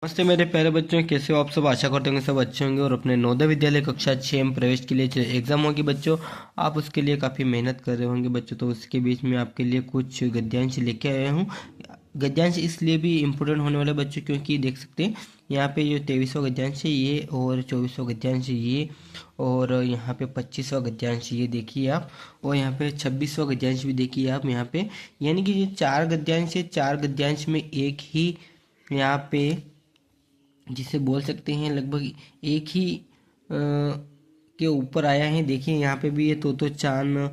नमस्ते मेरे प्यारे बच्चों, कैसे हो आप सब। आशा करते होंगे सब अच्छे होंगे और अपने नवोदय विद्यालय कक्षा 6 में प्रवेश के लिए जो एग्जाम होगी बच्चों, आप उसके लिए काफ़ी मेहनत कर रहे होंगे बच्चों। तो उसके बीच में आपके लिए कुछ गद्यांश लेके आया हूँ। गद्यांश इसलिए भी इम्पोर्टेंट होने वाले बच्चों क्योंकि देख सकते हैं यहाँ पे जो 23वां गद्यांश है ये, और 24वां गद्यांश ये, और यहाँ पे 25वां गद्यांश ये देखिए आप, और यहाँ पे 26वां गद्यांश भी देखिए आप यहाँ पे। यानी कि ये 4 गद्यांश है, 4 गद्यांश में एक ही यहाँ पे जिसे बोल सकते हैं लगभग एक ही के ऊपर आया है। देखिए यहाँ पे भी ये तोतो चान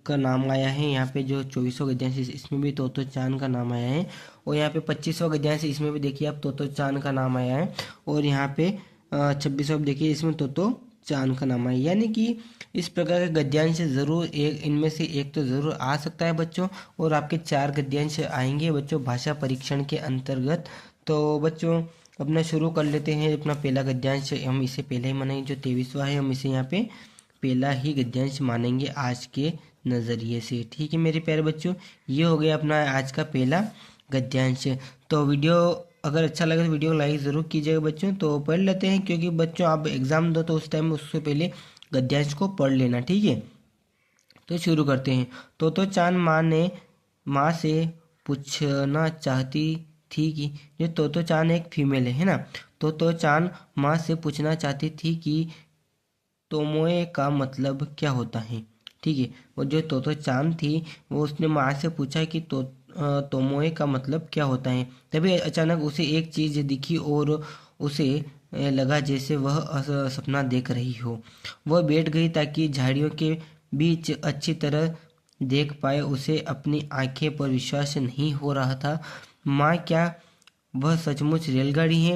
का नाम आया है। यहाँ पे जो 24वां गद्यांश इसमें भी तोतो चान का नाम आया है, और यहाँ पे 25वां गद्यांश इसमें भी देखिए आप तोतो चान का नाम आया है, और यहाँ पे 26वां देखिए इसमें तोतो चान का नाम आया। यानी कि इस प्रकार के गद्यांश ज़रूर एक इनमें से एक तो ज़रूर आ सकता है बच्चों, और आपके 4 गद्यांश आएंगे बच्चों भाषा परीक्षण के अंतर्गत। तो बच्चों अपना शुरू कर लेते हैं। अपना पहला गद्यांश हम इसे पहले ही मानेंगे, जो 23वां है हम इसे यहाँ पे पहला ही गद्यांश मानेंगे आज के नज़रिए से। ठीक है मेरे प्यारे बच्चों, ये हो गया अपना आज का पहला गद्यांश। तो वीडियो अगर अच्छा लगे तो वीडियो को लाइक ज़रूर कीजिएगा बच्चों। तो पढ़ लेते हैं, क्योंकि बच्चों आप एग्ज़ाम दो तो उस टाइम उससे पहले गद्यांश को पढ़ लेना, ठीक है। तो शुरू करते हैं। तो चांद माँ से पूछना चाहती थी कि जो तोतो चांद एक फीमेल है ना। तो चांद माँ से पूछना चाहती थी कि तोमोए का मतलब क्या होता है। ठीक है, वो जो तोतो चांद थी वो उसने माँ से पूछा कि तोमोए का मतलब क्या होता है। तभी अचानक उसे एक चीज़ दिखी और उसे लगा जैसे वह सपना देख रही हो। वह बैठ गई ताकि झाड़ियों के बीच अच्छी तरह देख पाए। उसे अपनी आंखें पर विश्वास नहीं हो रहा था। माँ, क्या वह सचमुच रेलगाड़ी है?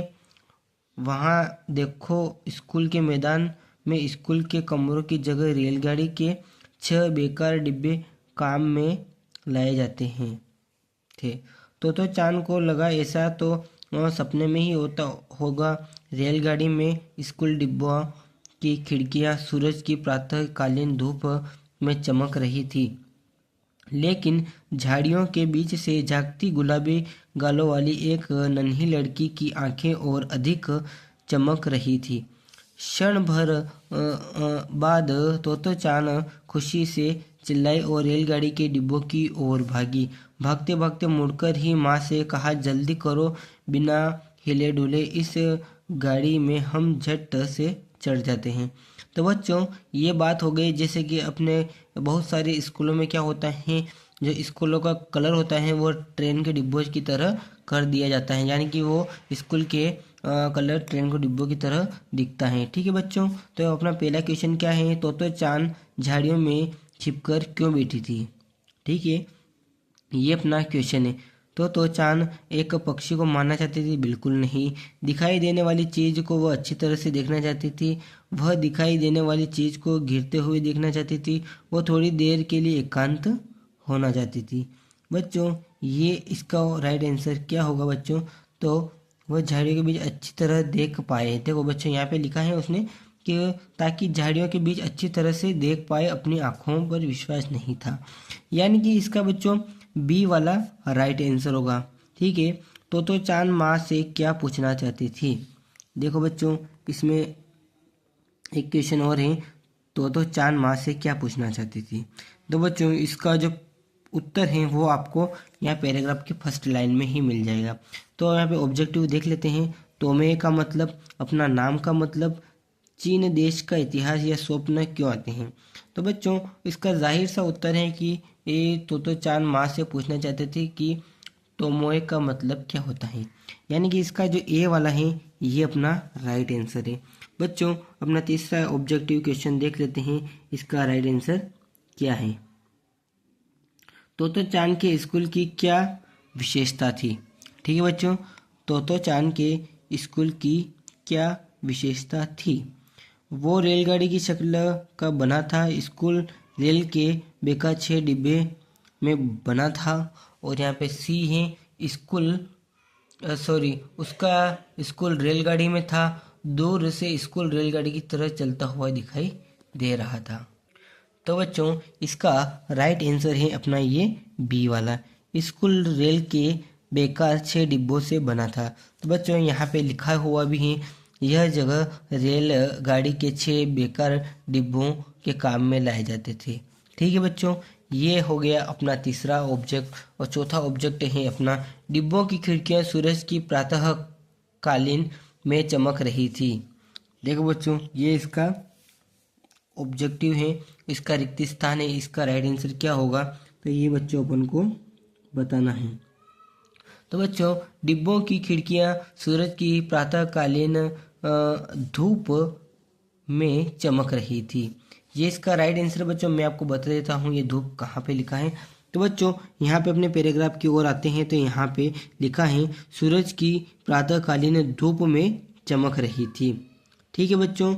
वहाँ देखो, स्कूल के मैदान में स्कूल के कमरों की जगह रेलगाड़ी के 6 बेकार डिब्बे काम में लाए जाते हैं थे। तो चांद को लगा ऐसा तो सपने में ही होता होगा। रेलगाड़ी में स्कूल डिब्बों की खिड़कियां सूरज की प्रातःकालीन धूप में चमक रही थी, लेकिन झाड़ियों के बीच से झांकती गुलाबी गालों वाली एक नन्ही लड़की की आंखें और अधिक चमक रही थी। क्षण भर बाद तोतो चान खुशी से चिल्लाई और रेलगाड़ी के डिब्बों की ओर भागी। भागते भागते मुड़कर ही माँ से कहा, जल्दी करो, बिना हिले डुले इस गाड़ी में हम झट से चढ़ जाते हैं। तो बच्चों ये बात हो गई, जैसे कि अपने बहुत सारे स्कूलों में क्या होता है, जो स्कूलों का कलर होता है वो ट्रेन के डिब्बों की तरह कर दिया जाता है। यानी कि वो स्कूल के कलर ट्रेन के डिब्बों की तरह दिखता है। ठीक है बच्चों, तो अपना पहला क्वेश्चन क्या है, तो चांद झाड़ियों में छिपकर क्यों बैठी थी। ठीक है, ये अपना क्वेश्चन है। तो चांद एक पक्षी को मारना चाहती थी? बिल्कुल नहीं। दिखाई देने वाली चीज़ को वह अच्छी तरह से देखना चाहती थी। वह दिखाई देने वाली चीज़ को गिरते हुए देखना चाहती थी। वो थोड़ी देर के लिए एकांत होना चाहती थी। बच्चों ये इसका राइट आंसर क्या होगा बच्चों, तो वह झाड़ियों के बीच अच्छी तरह देख पाए। देखो बच्चों यहाँ पे लिखा है उसने कि ताकि झाड़ियों के बीच अच्छी तरह से देख पाए, अपनी आँखों पर विश्वास नहीं था। यानी कि इसका बच्चों बी वाला राइट आंसर होगा। ठीक है, तो चांद माँ से क्या पूछना चाहती थी। देखो बच्चों इसमें एक क्वेश्चन और है, तो चांद माँ से क्या पूछना चाहती थी। तो बच्चों इसका जो उत्तर है वो आपको यहाँ पैराग्राफ के फर्स्ट लाइन में ही मिल जाएगा। तो यहाँ पे ऑब्जेक्टिव देख लेते हैं। तोमे का मतलब, अपना नाम का मतलब, चीन देश का इतिहास या स्वप्न क्यों आते हैं। तो बच्चों इसका जाहिर सा उत्तर है कि ये तो चांद माँ से पूछना चाहते थे कि तोमोए का मतलब क्या होता है। यानी कि इसका जो ए वाला है ये अपना राइट आंसर है। बच्चों अपना तीसरा ऑब्जेक्टिव क्वेश्चन देख लेते हैं, इसका राइट आंसर क्या है। तो चांद के स्कूल की क्या विशेषता थी। ठीक है बच्चों, तो चांद के स्कूल की क्या विशेषता थी। वो रेलगाड़ी की शक्ल का बना था। स्कूल रेल के बेकार 6 डिब्बे में बना था। और यहाँ पे सी है स्कूल, सॉरी उसका स्कूल रेलगाड़ी में था। दूर से स्कूल रेलगाड़ी की तरह चलता हुआ दिखाई दे रहा था। तो बच्चों इसका राइट आंसर है अपना ये बी वाला। स्कूल रेल के बेकार 6 डिब्बों से बना था। तो बच्चों यहाँ पे लिखा हुआ भी है, यह जगह रेलगाड़ी के 6 बेकार डिब्बों के काम में लाए जाते थे। ठीक है बच्चों, ये हो गया अपना तीसरा ऑब्जेक्ट। और चौथा ऑब्जेक्ट है अपना, डिब्बों की खिड़कियां सूरज की प्रातः कालीन में चमक रही थी। देखो बच्चों, ये इसका ऑब्जेक्टिव है, इसका रिक्त स्थान है, इसका राइट आंसर क्या होगा, तो ये बच्चों अपन को बताना है। तो बच्चों, डिब्बों की खिड़कियां सूरज की प्रातःकालीन धूप में चमक रही थी। ये इसका राइट आंसर बच्चों, मैं आपको बता देता हूँ ये धूप कहाँ पे लिखा है। तो बच्चों यहाँ पे अपने पैराग्राफ की ओर आते हैं, तो यहाँ पे लिखा है सूरज की प्रातःकालीन धूप में चमक रही थी। ठीक है बच्चों,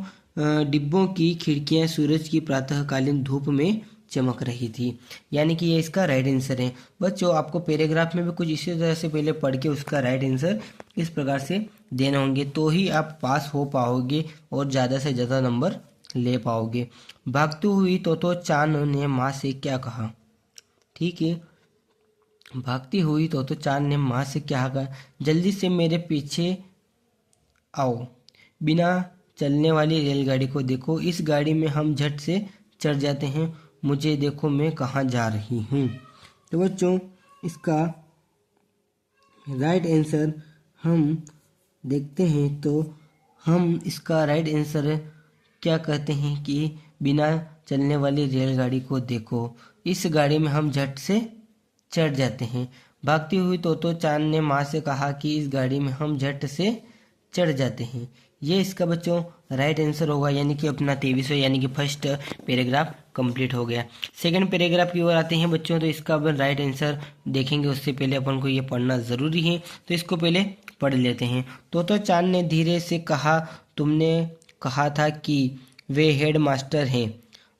डिब्बों की खिड़कियां सूरज की प्रातःकालीन धूप में चमक रही थी, यानी कि ये इसका राइट आंसर है। बच्चों आपको पैराग्राफ में भी कुछ इसी तरह से पहले पढ़ के उसका राइट आंसर इस प्रकार से देना होंगे, तो ही आप पास हो पाओगे और ज़्यादा से ज़्यादा नंबर ले पाओगे। भागती हुई तोतो चान ने माँ से क्या कहा। ठीक है, भागती हुई तोतो चान ने माँ से क्या कहा, जल्दी से मेरे पीछे आओ, बिना चलने वाली रेलगाड़ी को देखो, इस गाड़ी में हम झट से चढ़ जाते हैं, मुझे देखो मैं कहाँ जा रही हूँ। तो बच्चों इसका राइट आंसर हम देखते हैं, तो हम इसका राइट आंसर क्या कहते हैं कि बिना चलने वाली रेलगाड़ी को देखो, इस गाड़ी में हम झट से चढ़ जाते हैं। भागती हुई तोतो चांद ने माँ से कहा कि इस गाड़ी में हम झट से चढ़ जाते हैं। ये इसका बच्चों राइट आंसर होगा, यानी कि अपना 23वां यानी कि फर्स्ट पैराग्राफ कंप्लीट हो गया। सेकंड पैराग्राफ की ओर आते हैं बच्चों, तो इसका अपन राइट आंसर देखेंगे उससे पहले अपन को ये पढ़ना ज़रूरी है, तो इसको पहले पढ़ लेते हैं। तोतो चांद ने धीरे से कहा, तुमने कहा था कि वे हेड मास्टर हैं,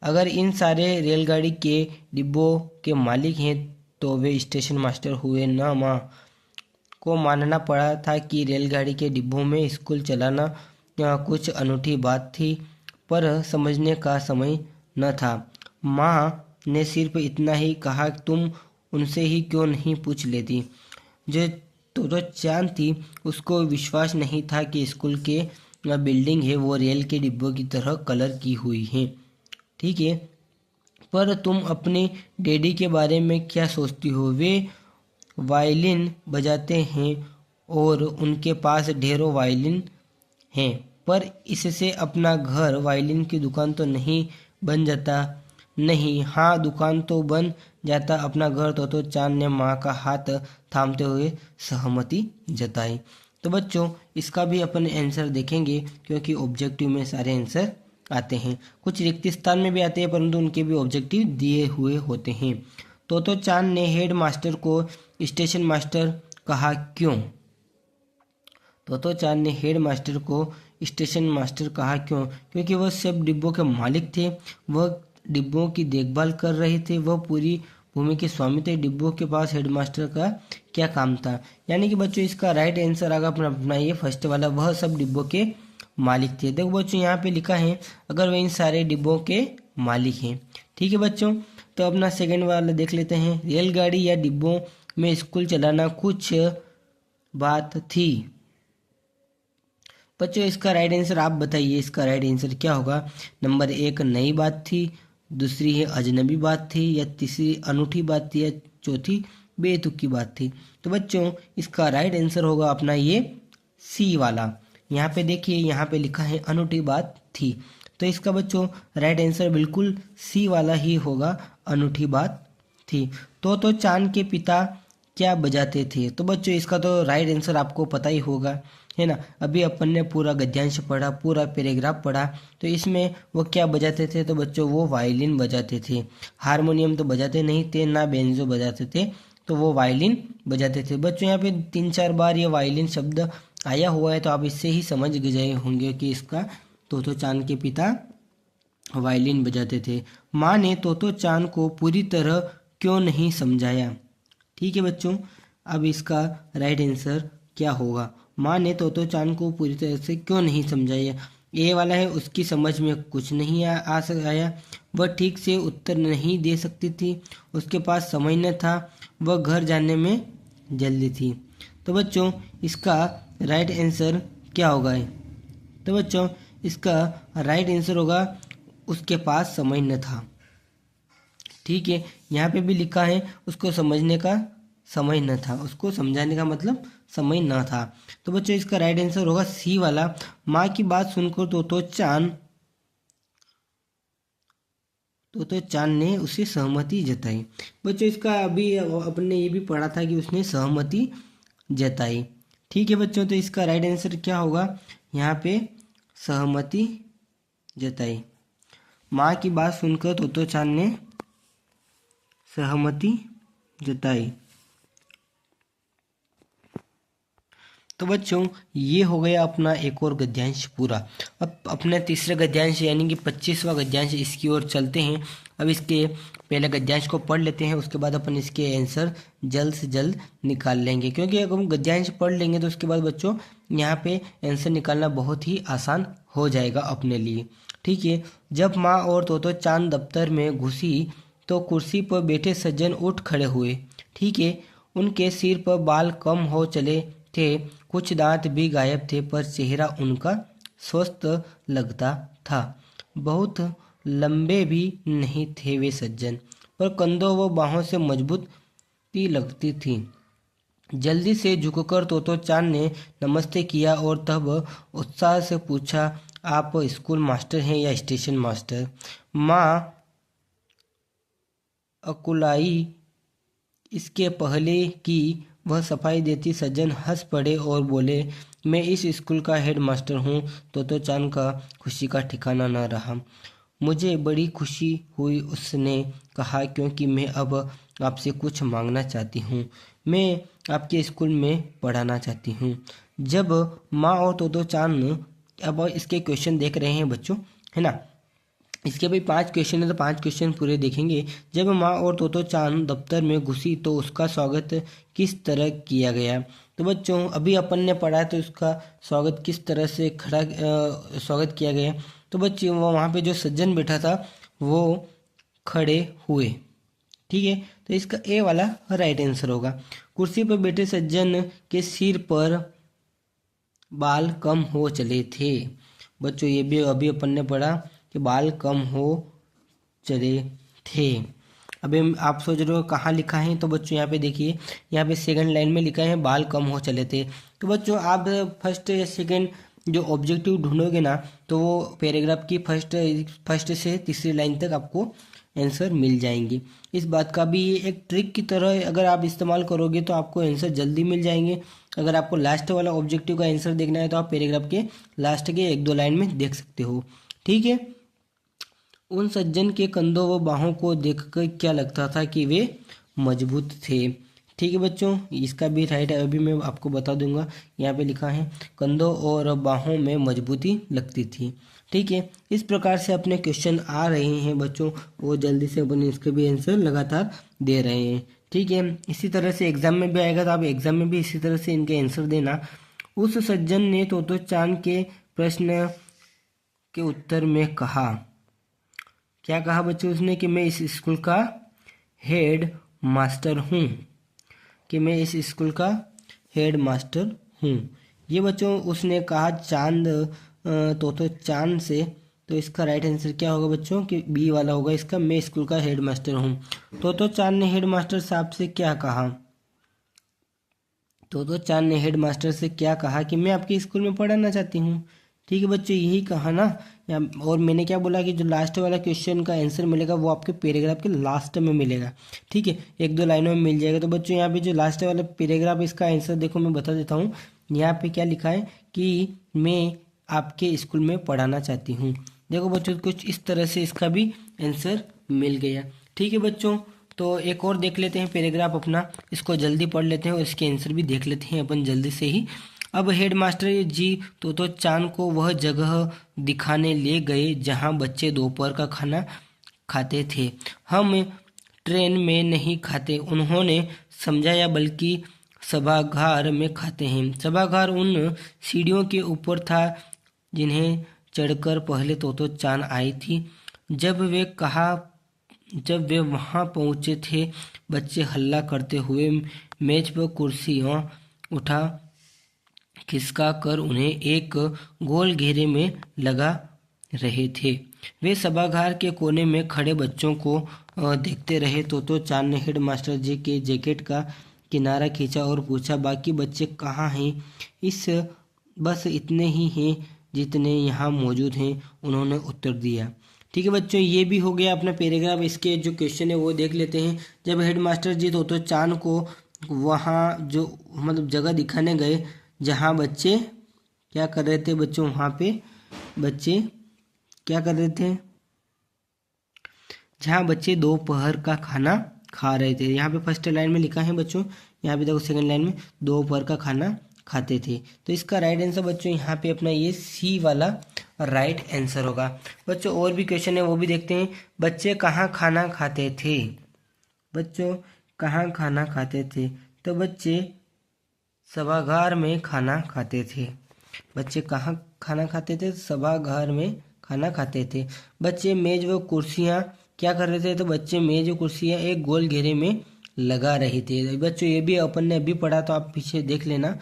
अगर इन सारे रेलगाड़ी के डिब्बों के मालिक हैं तो वे स्टेशन मास्टर हुए ना। माँ को मानना पड़ा था कि रेलगाड़ी के डिब्बों में स्कूल चलाना कुछ अनूठी बात थी, पर समझने का समय न था। माँ ने सिर्फ इतना ही कहा, तुम उनसे ही क्यों नहीं पूछ लेती। जो तो चांद थी, उसको विश्वास नहीं था कि स्कूल के बिल्डिंग है वो रेल के डिब्बों की तरह कलर की हुई है। ठीक है, पर तुम अपने डैडी के बारे में क्या सोचती हो, वे वायलिन बजाते हैं और उनके पास ढेरों वायलिन हैं, पर इससे अपना घर वायलिन की दुकान तो नहीं बन जाता। नहीं, हाँ दुकान तो बन जाता अपना घर। तो चांद ने माँ का हाथ थामते हुए सहमति जताई। तो बच्चों इसका भी अपन आंसर देखेंगे, क्योंकि ऑब्जेक्टिव में सारे आंसर आते हैं, कुछ रिक्त स्थान में भी आते हैं, परंतु उनके भी ऑब्जेक्टिव दिए हुए होते हैं। तो चांद ने हेड मास्टर को स्टेशन मास्टर कहा, क्यों। तो चांद ने हेड मास्टर को स्टेशन मास्टर कहा, क्यों, क्योंकि वह सब डिब्बों के मालिक थे, वह डिब्बों की देखभाल कर रहे थे, वह पूरी भूमि के स्वामी थे, डिब्बों के पास हेडमास्टर का क्या काम था। यानी कि बच्चों इसका राइट आंसर आगा अपना ये फर्स्ट वाला, वह सब डिब्बों के मालिक थे। देखो बच्चों यहाँ पे लिखा है, अगर वह इन सारे डिब्बों के मालिक हैं। ठीक है बच्चों, तो अपना सेकंड वाला देख लेते हैं। रेलगाड़ी या डिब्बों में स्कूल चलाना कुछ बात थी। बच्चों इसका राइट आंसर आप बताइए, इसका राइट आंसर क्या होगा। नंबर 1 नई बात थी, दूसरी है अजनबी बात थी, या तीसरी अनूठी बात थी, या चौथी बेतुकी बात थी। तो बच्चों इसका राइट आंसर होगा अपना ये सी वाला। यहाँ पे देखिए, यहाँ पे लिखा है अनूठी बात थी, तो इसका बच्चों राइट आंसर बिल्कुल सी वाला ही होगा, अनूठी बात थी। तो चांद के पिता क्या बजाते थे। तो बच्चों इसका तो राइट आंसर आपको पता ही होगा, है ना। अभी अपन ने पूरा गद्यांश पढ़ा, पूरा पैराग्राफ पढ़ा, तो इसमें वो क्या बजाते थे। तो बच्चों वो वायलिन बजाते थे, हारमोनियम तो बजाते नहीं थे, ना बेंजो बजाते थे, तो वो वायलिन बजाते थे। बच्चों यहाँ पे 3-4 बार ये वायलिन शब्द आया हुआ है, तो आप इससे ही समझ गए होंगे कि इसका तो चांद के पिता वायलिन बजाते थे। माँ ने तो चांद को पूरी तरह क्यों नहीं समझाया। ठीक है बच्चों, अब इसका राइट आंसर क्या होगा। माँ ने तो चांद को पूरी तरह से क्यों नहीं समझाया। ये वाला है, उसकी समझ में कुछ नहीं आया, वह ठीक से उत्तर नहीं दे सकती थी, उसके पास समय न था, वह घर जाने में जल्दी थी। तो बच्चों इसका राइट आंसर क्या होगा? तो बच्चों इसका राइट आंसर होगा उसके पास समय न था। ठीक है, यहाँ पे भी लिखा है उसको समझने का समय न था, उसको समझाने का मतलब समय न था। तो बच्चों इसका राइट आंसर होगा सी वाला। माँ की बात सुनकर तो चांद ने उसे सहमति जताई। बच्चों इसका अभी अपन ने ये भी पढ़ा था कि उसने सहमति जताई। ठीक है बच्चों, तो इसका राइट आंसर क्या होगा यहाँ पे? सहमति जताई। माँ की बात सुनकर तो चांद ने सहमति जताई। तो बच्चों ये हो गया अपना एक और गद्यांश पूरा। अब अपना तीसरा गद्यांश यानी कि 25वां गद्यांश इसकी ओर चलते हैं। अब इसके पहले गद्यांश को पढ़ लेते हैं, उसके बाद अपन इसके आंसर जल्द से जल्द निकाल लेंगे, क्योंकि अगर हम गद्यांश पढ़ लेंगे तो उसके बाद बच्चों यहाँ पे आंसर निकालना बहुत ही आसान हो जाएगा अपने लिए। ठीक है, जब माँ और तोतो चांद दफ्तर में घुसी तो कुर्सी पर बैठे सज्जन उठ खड़े हुए। ठीक है, उनके सिर पर बाल कम हो चले थे, कुछ दांत भी गायब थे, पर चेहरा उनका स्वस्थ लगता था। बहुत लंबे भी नहीं थे वे सज्जन, पर कंधों व बाहों से मजबूती लगती थी। जल्दी से झुककर तोतो चांद ने नमस्ते किया और तब उत्साह से पूछा, आप स्कूल मास्टर हैं या स्टेशन मास्टर? माँ अकुलाई इसके पहले कि वह सफाई देती सज्जन हंस पड़े और बोले, मैं इस स्कूल का हेड मास्टर हूँ। तो चांद का खुशी का ठिकाना न रहा। मुझे बड़ी खुशी हुई, उसने कहा, क्योंकि मैं अब आपसे कुछ मांगना चाहती हूँ। मैं आपके स्कूल में पढ़ाना चाहती हूँ। जब माँ और तो चांद, अब इसके क्वेश्चन देख रहे हैं बच्चों, है ना। इसके भाई 5 क्वेश्चन है तो 5 क्वेश्चन पूरे देखेंगे। जब माँ और तोतो चांद दफ्तर में घुसी तो उसका स्वागत किस तरह किया गया? तो बच्चों अभी अपन ने पढ़ा है तो उसका स्वागत किस तरह से स्वागत किया गया। तो बच्चों वहाँ पे जो सज्जन बैठा था वो खड़े हुए। ठीक है, तो इसका ए वाला राइट आंसर होगा। कुर्सी पर बैठे सज्जन के सिर पर बाल कम हो चले थे। बच्चों ये भी अभी अपन ने पढ़ा कि बाल कम हो चले थे। अभी आप सोच रहे हो कहाँ लिखा है, तो बच्चों यहाँ पे देखिए, यहाँ पे सेकंड लाइन में लिखा है बाल कम हो चले थे। तो बच्चों आप फर्स्ट या सेकंड जो ऑब्जेक्टिव ढूंढोगे ना तो वो पैराग्राफ की फर्स्ट से तीसरी लाइन तक आपको आंसर मिल जाएंगे। इस बात का भी एक ट्रिक की तरह अगर आप इस्तेमाल करोगे तो आपको आंसर जल्दी मिल जाएंगे। अगर आपको लास्ट वाला ऑब्जेक्टिव का आंसर देखना है तो आप पैराग्राफ के लास्ट के 1-2 लाइन में देख सकते हो। ठीक है, उन सज्जन के कंधों व बाहों को देखकर क्या लगता था कि वे मजबूत थे। ठीक है बच्चों, इसका भी राइट है, अभी मैं आपको बता दूंगा। यहाँ पे लिखा है कंधों और बाहों में मजबूती लगती थी। ठीक है, इस प्रकार से अपने क्वेश्चन आ रहे हैं बच्चों, वो जल्दी से अपन इसके भी आंसर लगातार दे रहे हैं। ठीक है, इसी तरह से एग्जाम में भी आएगा तो आप एग्जाम में भी इसी तरह से इनके आंसर देना। उस सज्जन ने तो चांद के प्रश्न के उत्तर में कहा, क्या कहा बच्चों उसने? कि मैं इस स्कूल का हेड मास्टर हूँ, कि मैं इस स्कूल का हेड मास्टर हूँ। ये बच्चों उसने कहा चांद तो चांद से। तो इसका राइट आंसर क्या होगा बच्चों? कि बी वाला होगा इसका, मैं स्कूल का हेड मास्टर हूँ। तो चांद ने हेड मास्टर साहब से क्या कहा? तो चांद ने हेड मास्टर से क्या कहा? कि मैं आपके स्कूल में पढ़ाना चाहती हूँ। ठीक है बच्चों, यही कहा ना। और मैंने क्या बोला कि जो लास्ट वाला क्वेश्चन का आंसर मिलेगा वो आपके पैराग्राफ के लास्ट में मिलेगा। ठीक है, 1-2 लाइनों में मिल जाएगा। तो बच्चों यहाँ पे जो लास्ट वाला पैराग्राफ इसका आंसर देखो, मैं बता देता हूँ। यहाँ पे क्या लिखा है कि मैं आपके स्कूल में पढ़ाना चाहती हूँ। देखो बच्चों कुछ इस तरह से इसका भी आंसर मिल गया। ठीक है बच्चों, तो एक और देख लेते हैं पैराग्राफ अपना, इसको जल्दी पढ़ लेते हैं और इसके आंसर भी देख लेते हैं अपन जल्दी से ही। अब हेडमास्टर जी तो चांद को वह जगह दिखाने ले गए जहां बच्चे दोपहर का खाना खाते थे। हम ट्रेन में नहीं खाते, उन्होंने समझाया, बल्कि सभागार में खाते हैं। सभागार उन सीढ़ियों के ऊपर था जिन्हें चढ़कर पहले तो चांद आई थी। जब वे वहां पहुंचे थे, बच्चे हल्ला करते हुए मेज पर कुर्सियां उठा खिसका कर उन्हें एक गोल घेरे में लगा रहे थे। वे सभागार के कोने में खड़े बच्चों को देखते रहे तो चांद ने हेडमास्टर जी के जैकेट का किनारा खींचा और पूछा, बाकी बच्चे कहाँ हैं? इस बस इतने ही हैं जितने यहाँ मौजूद हैं, उन्होंने उत्तर दिया। ठीक है बच्चों, ये भी हो गया अपना पैराग्राफ। इसके जो क्वेश्चन है वो देख लेते हैं। जब हेडमास्टर जी तो चांद को वहाँ जो मतलब जगह दिखाने गए जहाँ बच्चे क्या कर रहे थे, बच्चों वहाँ पे बच्चे क्या कर रहे थे, जहाँ बच्चे दोपहर का खाना खा रहे थे। यहाँ पे फर्स्ट लाइन में लिखा है बच्चों, यहाँ पे देखो सेकंड लाइन में दोपहर का खाना खाते थे। तो इसका राइट आंसर बच्चों यहाँ पे अपना ये सी वाला राइट आंसर होगा। बच्चों और भी क्वेश्चन है वो भी देखते हैं। बच्चे कहाँ खाना खाते थे? बच्चों कहाँ खाना खाते थे? तो बच्चे सभागार में खाना खाते थे। बच्चे कहाँ खाना खाते थे? सभागार में खाना खाते थे। बच्चे मेज व कुर्सियाँ क्या कर रहे थे? तो बच्चे मेज व कुर्सियाँ एक गोल घेरे में लगा रहे थे। बच्चों ये भी अपन ने अभी पढ़ा, तो आप पीछे देख लेना।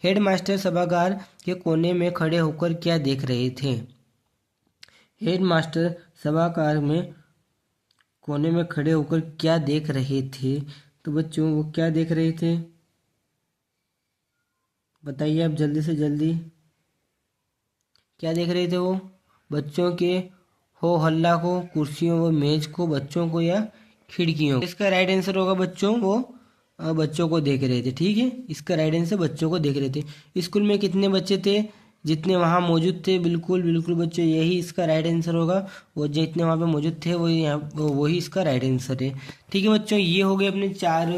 हेडमास्टर सभागार के कोने में खड़े होकर क्या देख रहे थे? हेडमास्टर सभागार में कोने में खड़े होकर क्या देख रहे थे? तो बच्चों वो क्या देख रहे थे, बताइए आप जल्दी से जल्दी। क्या देख रहे थे वो? बच्चों के हो हल्ला को, कुर्सियों व मेज को, बच्चों को या खिड़कियों को? इसका राइट आंसर होगा बच्चों वो बच्चों को देख रहे थे। ठीक है, इसका राइट आंसर बच्चों को देख रहे थे। स्कूल में कितने बच्चे थे? जितने वहाँ मौजूद थे। बिल्कुल बिल्कुल बच्चों, यही इसका राइट आंसर होगा। वो जितने वहाँ पे मौजूद थे वही इसका राइट आंसर है। ठीक है बच्चों, ये हो गए अपने 4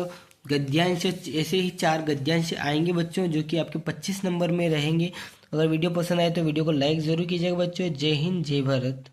गद्यांश। ऐसे ही 4 गद्यांश आएंगे बच्चों, जो कि आपके 25 नंबर में रहेंगे। अगर वीडियो पसंद आए तो वीडियो को लाइक ज़रूर कीजिएगा बच्चों। जय हिंद, जय भारत।